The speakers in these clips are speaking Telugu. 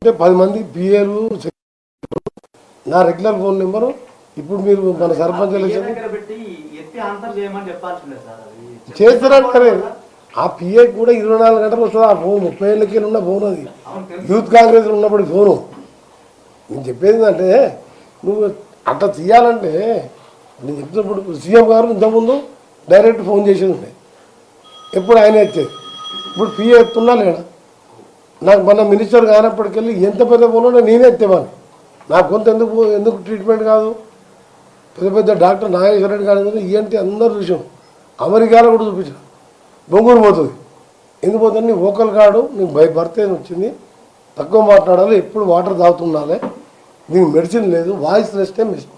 చెప్తే 10 మంది పిఏలు నా రెగ్యులర్ ఫోన్ నెంబరు ఇప్పుడు మీరు మన సర్పంచ్ ఎలక్షన్ చేస్తారంటారే ఆ పిఏ కూడా 24 గంటలు వస్తుంది ఆ ఫోన్ 30 ఏళ్ళకి ఉన్న ఫోన్ అది యూత్ కాంగ్రెస్లో ఉన్నప్పుడు ఫోను నేను చెప్పేది అంటే నువ్వు అట్లా తీయాలంటే నేను చెప్తున్నప్పుడు సీఎం గారు ఇంతకుముందు డైరెక్ట్ ఫోన్ చేసేది ఉండే ఎప్పుడు ఆయన వచ్చేది ఇప్పుడు పిఏ ఎత్తున్నా లేడా నాకు మన మినిస్టర్ కానప్పటికెళ్ళి ఎంత పెద్ద ఫోన్ ఉంటే నేనే ఎత్తేవాను నాకు కొంత ఎందుకు ట్రీట్మెంట్ కాదు పెద్ద పెద్ద డాక్టర్ నాగేశ్వర రెడ్డి గారు ఏంటి అందరూ విషయం అమెరికాలో కూడా చూపించాను బొంగూరు పోతుంది ఎందుకు పోతుంది నీ ఓకల్ కార్డు నీకు బర్త్ వచ్చింది తక్కువ మాట్లాడాలి ఎప్పుడు వాటర్ తాగుతుండాలి దీనికి మెడిసిన్ లేదు వాయిస్ రెస్టే మెడిసిన్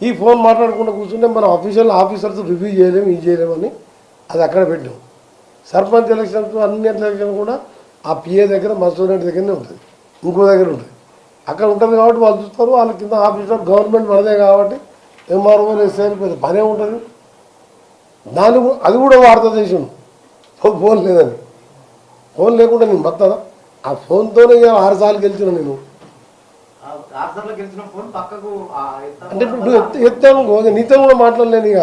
ఈ ఫోన్ మాట్లాడకుండా కూర్చుంటే మన ఆఫీసర్స్ రివ్యూ చేయలేము ఇది చేయలేమని అది అక్కడ పెట్టాం సర్పంచ్ ఎలక్షన్స్ అన్ని ఎలక్షన్ కూడా ఆ పిఏ దగ్గర మసూరెడ్డి దగ్గరనే ఉంటుంది ఇంకో దగ్గర ఉంటుంది అక్కడ ఉంటుంది కాబట్టి వాళ్ళు చూస్తారు వాళ్ళ కింద ఆఫీసర్ గవర్నమెంట్ మనదే కాబట్టి ఎంఆర్ఓ ఎస్ఐలు పెద్ద పనే ఉంటుంది అది కూడా భారతదేశం ఫోన్ లేదని ఫోన్ లేకుండా నేను బతాదా ఆ ఫోన్తోనే 6 సార్లు గెలిచిన నేను అంటే ఇప్పుడు ఎత్తాను నీతో కూడా మాట్లాడలేను ఇక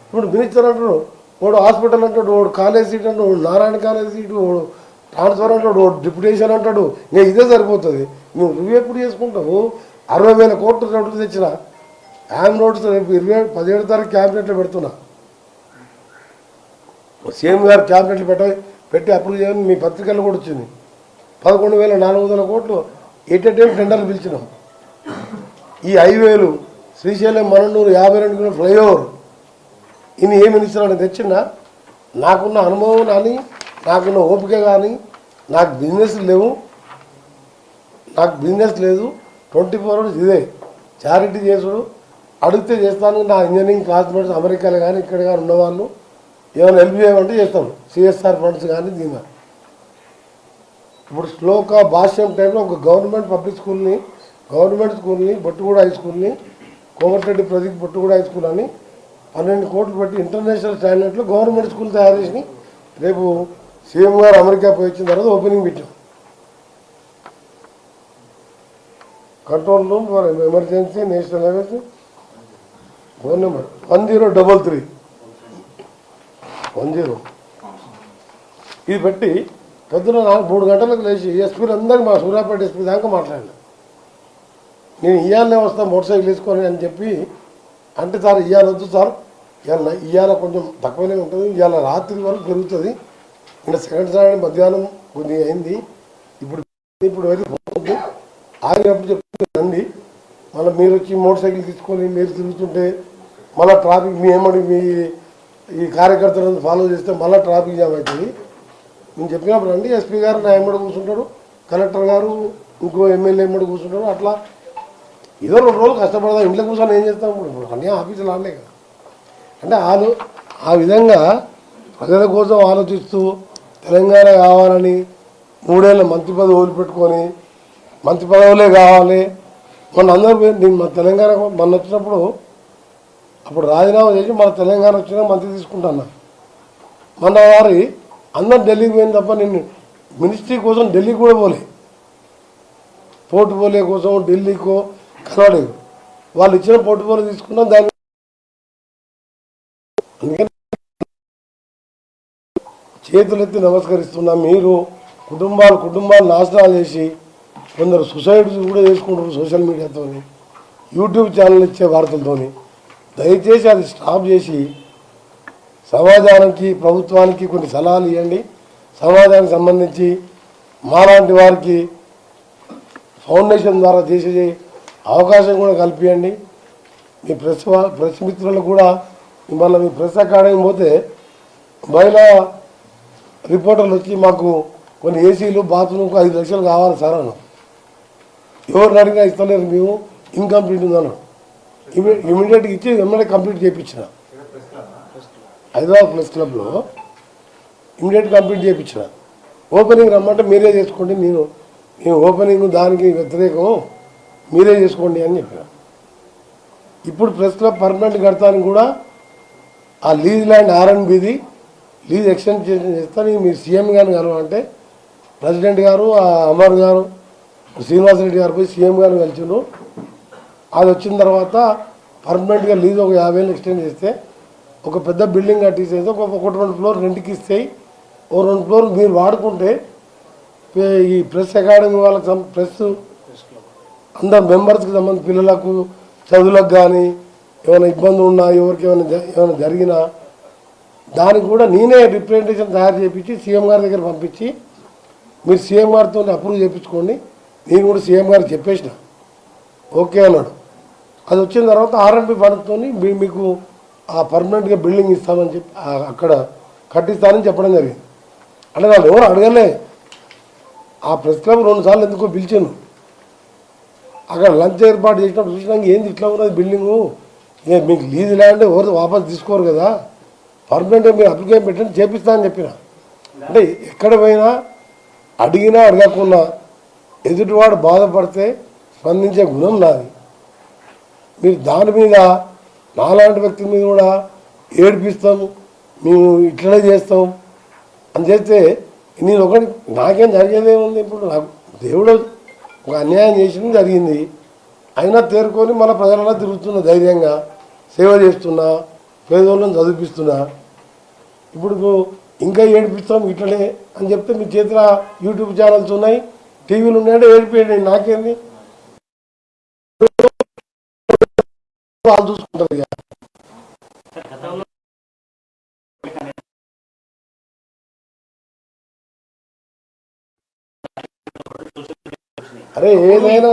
ఇప్పుడు మినిస్టర్ అంటాడు వాడు హాస్పిటల్ అంటాడు వాడు కాలేజ్ సీట్ అంటాడు వాడు నారాయణ కాలేజ్ సీటు వాడు ట్రాన్స్ఫర్ అంటాడు వాడు డిప్యుటేషన్ అంటాడు నేను ఇదే సరిపోతుంది నువ్వు రివ్యూ ఎప్పుడు చేసుకుంటావు 60,000 కోట్లు నోట్లు తెచ్చిన యామ్ నోట్స్ రేపు 17 తారీఖు క్యాబినెట్లో పెడుతున్నా సీఎం గారు క్యాబినెట్లు పెట్టి అప్రూవ్ చేయని మీ పత్రికల్లో కూడా వచ్చింది 11,400 కోట్లు టెండర్లు పిలిచినాం ఈ హైవేలు శ్రీశైలం మననూరు 52 కిలో ఫ్లైఓవర్ ఇన్ని ఏ మినిస్టర్ అని తెచ్చినా నాకున్న అనుభవం కానీ నాకున్న ఓపిక కానీ నాకు బిజినెస్ లేదు 24 అవర్స్ ఇదే చారిటీ చేసుడు అడిగితే చేస్తాను నా ఇంజనీరింగ్ క్లాస్మేట్స్ అమెరికాలో కానీ ఇక్కడ కానీ ఉన్నవాళ్ళు ఏమైనా హెల్ప్ చేయమంటే చేస్తాను సిఎస్ఆర్ ఫండ్స్ కానీ దీని ఇప్పుడు శ్లోక భాష్యం టైంలో ఒక గవర్నమెంట్ స్కూల్ని బొట్టుగూడ హై స్కూల్ని కోమటిరెడ్డి ప్రదీప్ బొట్టుగూడ హై స్కూల్ అని 12 కోట్లు పెట్టి ఇంటర్నేషనల్ స్టాండర్డ్లో గవర్నమెంట్ స్కూల్ తయారు చేసి రేపు సీఎం గారు అమెరికా పోయి వచ్చిన తర్వాత ఓపెనింగ్ పెట్టాం control room for emergency national highways phone number 1033 ఇది పెట్టి పొద్దున 3 గంటలకు లేచి ఎస్పీలు అందరికీ మా సూర్యాపేట ఎస్పీ దాకా మాట్లాడినా నేను ఇవాళనే వస్తాను మోటార్ సైకిల్ వేసుకొని అని చెప్పి అంటే సార్ ఇవాళ వద్దు సార్ ఇవాళ కొంచెం తక్కువనే ఉంటుంది ఇవాళ రాత్రి వరకు పెరుగుతుంది ఇంకా సెకండ్ సాటర్డే మధ్యాహ్నం కొద్దిగా అయింది ఇప్పుడు వరకు పోవద్దు ఆగినప్పుడు చెప్తే రండి మళ్ళీ మీరు వచ్చి మోటార్ సైకిల్ తీసుకొని మీరు తిరుగుతుంటే మళ్ళీ ట్రాఫిక్ మీ ఈ కార్యకర్తలను ఫాలో చేస్తే మళ్ళీ ట్రాఫిక్ జామ్ అవుతుంది నేను చెప్పినప్పుడు రండి ఎస్పీ గారు నా ఎమ్మడి కూర్చుంటాడు కలెక్టర్ గారు ఇంకో ఎమ్మెల్యే ఎమ్మడి కూర్చుంటాడు అట్లా ఏదో 2 రోజులు కష్టపడదాం ఇంట్లో కూర్చొని ఏం చేస్తాం ఇప్పుడు అన్నీ ఆఫీసులు ఆడలే కదా అంటే ఆ విధంగా ప్రజల కోసం ఆలోచిస్తూ తెలంగాణ కావాలని 3 ఏళ్ళ మంత్రి పదవి వదిలిపెట్టుకొని మంత్రి పదవులే కావాలి మొన్న అందరూ నేను మన తెలంగాణ మొన్న వచ్చినప్పుడు అప్పుడు రాజీనామా చేసి మన తెలంగాణ వచ్చినా మంత్రి తీసుకుంటాను మన వారి అందరు ఢిల్లీకి పోయింది తప్ప నేను మినిస్ట్రీ కోసం ఢిల్లీకి కూడా పోర్టుఫోలియో కోసం ఢిల్లీకో కనవలేదు వాళ్ళు ఇచ్చిన పోర్టుఫోలియో తీసుకున్నాం దాన్ని అందుకని చేతులెత్తి నమస్కరిస్తున్నా మీరు కుటుంబాలు నాశనాలు చేసి కొందరు సూసైడ్స్ కూడా చేసుకుంటారు సోషల్ మీడియాతో యూట్యూబ్ ఛానల్ ఇచ్చే వార్తలతో దయచేసి అది స్టాప్ చేసి సమాజానికి ప్రభుత్వానికి కొన్ని సలహాలు ఇవ్వండి సమాజానికి సంబంధించి మాలాంటి వారికి ఫౌండేషన్ ద్వారా చేసే అవకాశం కూడా కల్పించండి మీ ప్రెస్ మిత్రులకు కూడా మళ్ళీ మీ ప్రెస్ అకాడమీ పోతే మహిళా రిపోర్టర్లు వచ్చి మాకు కొన్ని ఏసీలు బాత్రూమ్కు 5 లక్షలు కావాలి సార్ అన్నాం ఎవరిని అడిగినా ఇస్తలేరు మేము ఇన్కంప్లీట్ ఉందన్నాం ఇమీడియట్గా ఇచ్చి ఎమ్మెల్యే కంప్లీట్ చేయించిన హైదరాబాద్ ప్రెస్ క్లబ్లో ఇమీడియట్ కంప్లీట్ చేయించిన ఓపెనింగ్ రమ్మంటే మీరే చేసుకోండి మేము ఓపెనింగ్ దానికి వ్యతిరేకం మీరే చేసుకోండి అని చెప్పిన ఇప్పుడు ప్రెస్ క్లబ్ పర్మనెంట్ కడతానికి కూడా ఆ లీజ్ ల్యాండ్ R&Bది లీజ్ ఎక్స్టెన్షన్ చేస్తాను మీరు సీఎం గారిని కలవంటే ప్రెసిడెంట్ గారు అమర్ గారు శ్రీనివాసరెడ్డి గారు పోయి సీఎం గారు కలిసిండ్రు. అది వచ్చిన తర్వాత పర్మనెంట్గా లీజ్ ఒక 50,000 ఎక్స్టెండ్ చేస్తే ఒక పెద్ద బిల్డింగ్ కట్టిస్తే ఒక 2 ఫ్లోర్ రెంట్కి ఇస్తాయి. ఓ 2 ఫ్లోర్ మీరు వాడుకుంటే ఈ ప్రెస్ అకాడమీ వాళ్ళకి ప్రెస్ అందరు మెంబర్స్కి సంబంధించి పిల్లలకు చదువులకు కానీ ఏమైనా ఇబ్బంది ఉన్నా ఎవరికి ఏమైనా జరిగినా దానికి కూడా నేనే రిప్రజెంటేషన్ తయారు చేయించి సీఎం గారి దగ్గర పంపించి మీరు సీఎం గారితో అప్రూవ్ చేయించుకోండి. నేను కూడా సీఎం గారికి చెప్పేసిన ఓకే అన్నాడు. అది వచ్చిన తర్వాత R&B ఫండ్తో మీకు ఆ పర్మనెంట్గా బిల్డింగ్ ఇస్తామని చెప్పి అక్కడ కట్టిస్తానని చెప్పడం జరిగింది. అంటే వాళ్ళు ఎవరు అడగలే. ఆ ప్రెస్ క్లబ్ 2 సార్లు ఎందుకో పిలిచాను. అక్కడ లంచ్ ఏర్పాటు చేసినప్పుడు చూసినాక ఏంది ఇట్లా ఉన్నది బిల్డింగు, మీకు లీజ్ ల్యాండ్ ఎవరు వాపసు తీసుకోరు కదా, పర్మనెంట్గా మీరు అప్లికేషన్ పెట్టండి చేపిస్తా అని చెప్పిన. అంటే ఎక్కడ పోయినా అడిగినా అడగకున్నా ఎదుటివాడు బాధపడితే స్పందించే గుణం నాది. మీరు దాని మీద నాలాంటి వ్యక్తుల మీద కూడా ఏడిపిస్తాం, మేము ఇట్లనే చేస్తాం అని చేస్తే నేను ఒకటి నాకేం జరిగేదేముంది. ఇప్పుడు నాకు దేవుడు ఒక అన్యాయం చేసింది జరిగింది, అయినా తేరుకొని మన ప్రజలలో తిరుగుతున్న ధైర్యంగా సేవ చేస్తున్నా, పేదోళ్ళని చదివిస్తున్నా. ఇప్పుడు ఇంకా ఏడిపిస్తాం ఇట్లనే అని చెప్తే మీ చేతిలో యూట్యూబ్ ఛానల్స్ ఉన్నాయి, టీవీలు ఉన్నాయంటే ఏడిపోయండి, నాకేంది వాళ్ళు చూసుకుంటారు. ఇక అరే ఏదైనా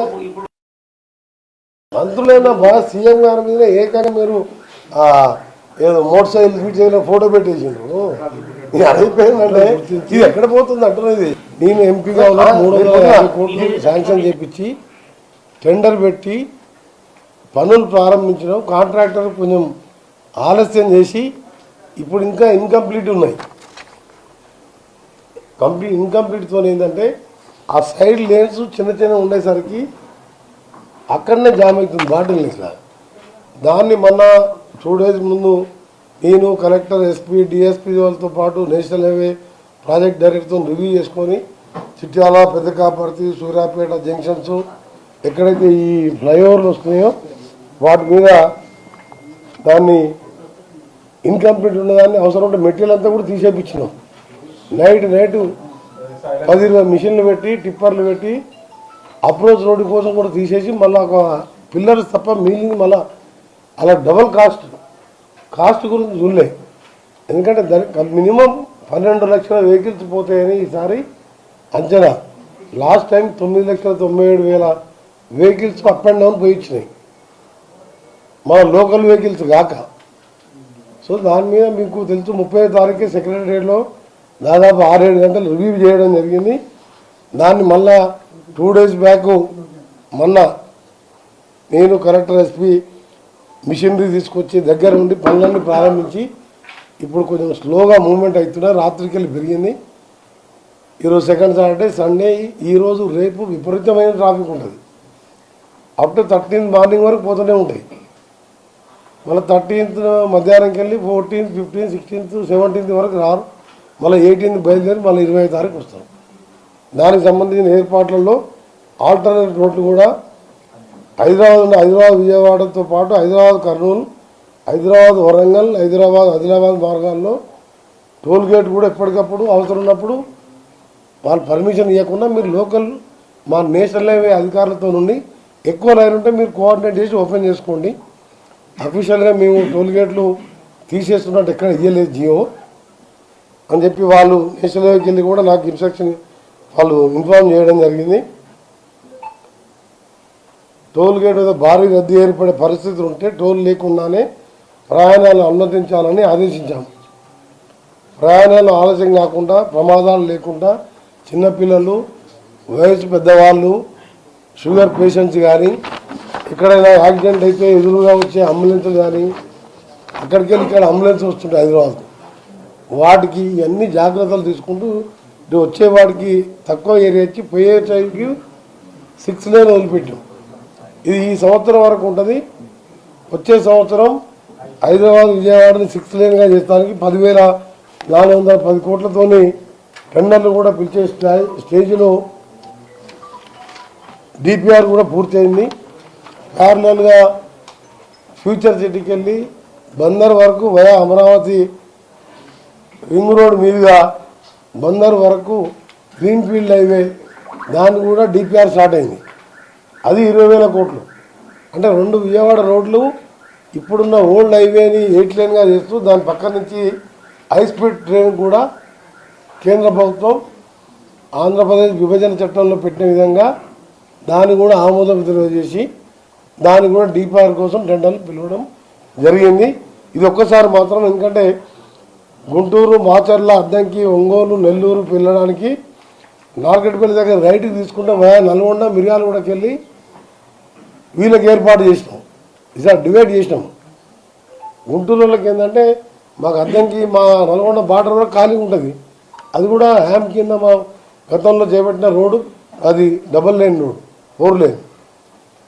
మంత్రులైనా బాగా సీఎం గారి మీద ఏకంగా మీరు ఏదో మోటార్ సైకిల్ ఫీట్ చేయడం ఫోటో పెట్టేసిండ్రు. ఇది అయిపోయిందంటే ఇది ఎక్కడ పోతుంది అంటున్నది. నేను ఎంపీగా ఉన్న 350 కోట్లు శాంక్షన్ చేపించి టెండర్ పెట్టి పనులు ప్రారంభించడం, కాంట్రాక్టర్ కొంచెం ఆలస్యం చేసి ఇప్పుడు ఇంకా ఇన్కంప్లీట్ ఉన్నాయి. ఇన్కంప్లీట్తో ఏంటంటే ఆ సైడ్ లేన్స్ చిన్న ఉండేసరికి అక్కడనే జామ్ అవుతుంది బాటిల్ ఇట్లా. దాన్ని మొన్న 2 days ముందు నేను కలెక్టర్, ఎస్పీ, డిఎస్పీ వాళ్ళతో పాటు నేషనల్ హైవే ప్రాజెక్ట్ డైరెక్టర్తో రివ్యూ చేసుకొని చిట్యాల, పెద్దకాపర్తి, సూర్యాపేట జంక్షన్స్ ఎక్కడైతే ఈ ఫ్లైఓవర్లు వస్తున్నాయో వాటి మీద దాన్ని ఇన్కంప్లీట్ ఉన్నదాన్ని అవసరం ఉంటే మెటీరియల్ అంతా కూడా తీసేపించినాం. నైట్ 10-20 మిషన్లు పెట్టి టిప్పర్లు పెట్టి అప్రోచ్ రోడ్డు కోసం కూడా తీసేసి మళ్ళీ ఒక పిల్లర్స్ తప్ప మిగిలింది మళ్ళీ అలా డబల్ కాస్ట్ గురించి చూడలే. ఎందుకంటే మినిమం 12 లక్షల వెహికల్స్ పోతాయని ఈసారి అంచనా. Last time 9,97,000 vehicles up and down పోయి ఇచ్చినాయి, మన లోకల్ వెహికల్స్ కాక. సో దాని మీద మీకు తెలుసు 30వ తారీఖు సెక్రటరియట్లో దాదాపు 6-7 గంటలు రివ్యూ చేయడం జరిగింది. దాన్ని మళ్ళా 2 days బ్యాక్ మొన్న నేను కలెక్టర్, ఎస్పీ మిషనరీ తీసుకొచ్చి దగ్గర ఉండి పనులన్నీ ప్రారంభించి ఇప్పుడు కొంచెం స్లోగా మూవ్మెంట్ అవుతున్నా. రాత్రికి వెళ్ళి పెరిగింది. ఈరోజు సెకండ్ సాటర్డే, సండే, ఈరోజు రేపు విపరీతమైన ట్రాఫిక్ ఉంటుంది. అప్ టు 13th మార్నింగ్ వరకు పోతూనే ఉంటాయి. మళ్ళీ 13th మధ్యాహ్నంకి వెళ్ళి 14th, 15th, 16th, 17th వరకు రారు. మళ్ళీ 18th బయలుదేరి మళ్ళీ 20వ తారీఖు వస్తారు. దానికి సంబంధించిన ఏర్పాట్లలో ఆల్టర్నేట్ రోడ్లు కూడా హైదరాబాద్ విజయవాడతో పాటు హైదరాబాద్ కర్నూలు, హైదరాబాద్ వరంగల్, హైదరాబాద్ ఆదిలాబాద్ మార్గాల్లో టోల్ గేట్ కూడా ఎప్పటికప్పుడు అవసరం ఉన్నప్పుడు వాళ్ళు పర్మిషన్ ఇవ్వకుండా మీరు లోకల్ మా నేషనల్ హైవే అధికారులతో నుండి ఎక్కువ లైన్ ఉంటే మీరు కోఆర్డినేట్ చేసి ఓపెన్ చేసుకోండి. అఫీషియల్గా మేము టోల్ గేట్లు తీసేస్తున్నట్టు ఎక్కడ ఇవ్వలేదు జియో అని చెప్పి వాళ్ళు నేషనల్ హైవేకి వెళ్ళి కూడా నాకు ఇన్స్ట్రక్షన్ వాళ్ళు ఇన్ఫార్మ్ చేయడం జరిగింది. టోల్ గేట్ మీద భారీ రద్దీ ఏర్పడే పరిస్థితులు ఉంటే టోల్ లేకుండానే ప్రయాణాలు అనుమతించాలని ఆదేశించాము. ప్రయాణాలు ఆలస్యం కాకుండా, ప్రమాదాలు లేకుండా చిన్నపిల్లలు, వయసు పెద్దవాళ్ళు, షుగర్ పేషెంట్స్ కానీ, ఎక్కడైనా యాక్సిడెంట్ అయితే ఎదురుగా వచ్చే అంబులెన్స్లు కానీ, అక్కడికి వెళ్ళి ఇక్కడ అంబులెన్స్ వస్తుంటాయి హైదరాబాద్కు, వాటికి ఇవన్నీ జాగ్రత్తలు తీసుకుంటూ వచ్చేవాడికి తక్కువ ఏరియా ఇచ్చి పోయే టైంకి 6 lane వదిలిపెట్టాం. ఇది ఈ సంవత్సరం వరకు ఉంటుంది. వచ్చే సంవత్సరం హైదరాబాద్ విజయవాడని 6 laneగా చేస్తానికి 10,410 కోట్లతోని టెండర్లు కూడా పిలిచే స్టేజ్లో డిపిఆర్ కూడా పూర్తయింది. ప్యారలల్గా ఫ్యూచర్ సిటీకి వెళ్ళి బందర్ వరకు వయా అమరావతి రింగ్ రోడ్ మీదుగా బందర్ వరకు గ్రీన్ఫీల్డ్ హైవే దాన్ని కూడా డిపిఆర్ స్టార్ట్ అయింది. అది 20,000 కోట్లు. అంటే 2 విజయవాడ రోడ్లు ఇప్పుడున్న ఓల్డ్ హైవేని 8 లేన్గా చేస్తూ దాని పక్క నుంచి హై స్పీడ్ ట్రైన్ కూడా కేంద్ర ప్రభుత్వం ఆంధ్రప్రదేశ్ విభజన చట్టంలో పెట్టిన విధంగా దాన్ని కూడా ఆమోదం తెలియజేసి దాన్ని కూడా డిపిఆర్ కోసం టెండర్లు పిలవడం జరిగింది. ఇది ఒక్కసారి మాత్రం, ఎందుకంటే గుంటూరు, మాచర్ల, అద్దంకి, ఒంగోలు, నెల్లూరు వెళ్ళడానికి నార్కెట్పల్లి దగ్గర రైట్కి తీసుకుంటే నల్గొండ, మిర్యాలగూడకి వెళ్ళి వీళ్ళకి ఏర్పాటు చేసినాం. ఈసారి డివైడ్ చేసినాం. గుంటూరు వాళ్ళకి ఏంటంటే మాకు అద్దంకి మా నల్గొండ బార్డర్ కూడా ఖాళీ ఉంటుంది. అది కూడా హ్యామ్ కింద మా గతంలో చేపట్టిన రోడ్డు, అది 4 లేన్ రోడ్, 4 లేన్.